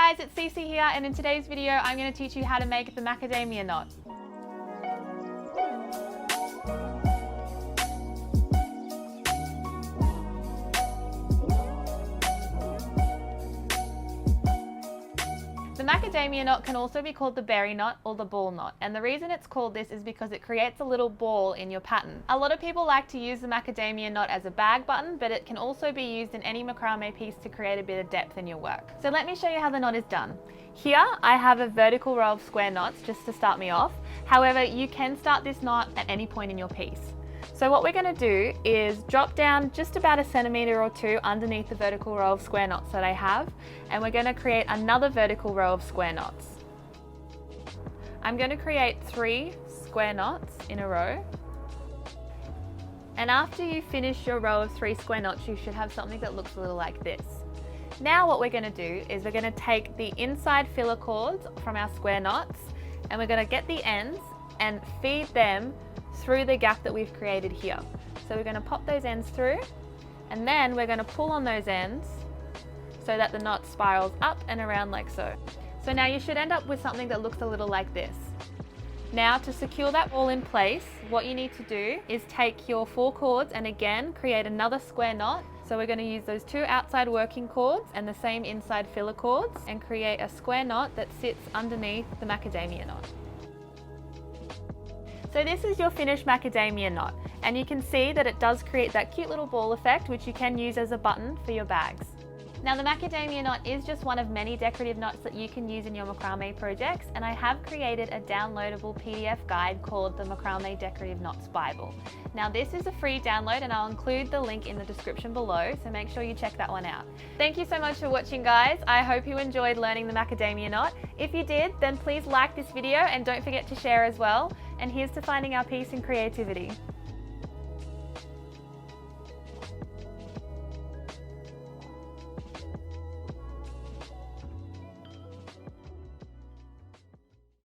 guys, it's Cece here, and in today's video I'm going to teach you how to make the macadamia knot. The macadamia knot can also be called the berry knot or the ball knot, and the reason it's called this is because it creates a little ball in your pattern. A lot of people like to use the macadamia knot as a bag button, but it can also be used in any macrame piece to create a bit of depth in your work. So let me show you how the knot is done. Here I have a vertical row of square knots just to start me off. However, you can start this knot at any point in your piece. So what we're going to do is drop down just about 1 centimeter or 2 underneath the vertical row of square knots that I have, and we're going to create another vertical row of square knots. I'm going to create 3 square knots in a row, and after you finish your row of 3 square knots, you should have something that looks a little like this. Now what we're going to do is we're going to take the inside filler cords from our square knots, and we're going to get the ends and feed them through the gap that we've created here. So we're going to pop those ends through, and then we're going to pull on those ends so that the knot spirals up and around like so. So now you should end up with something that looks a little like this. Now to secure that all in place, what you need to do is take your 4 cords and again create another square knot. So we're going to use those 2 outside working cords and the same inside filler cords and create a square knot that sits underneath the macadamia knot. So this is your finished macadamia knot, and you can see that it does create that cute little ball effect which you can use as a button for your bags. Now the macadamia knot is just one of many decorative knots that you can use in your macrame projects, and I have created a downloadable PDF guide called the Macrame Decorative Knots Bible. Now this is a free download and I'll include the link in the description below, so make sure you check that one out. Thank you so much for watching, guys. I hope you enjoyed learning the macadamia knot. If you did, then please like this video and don't forget to share as well. And here's to finding our peace and creativity.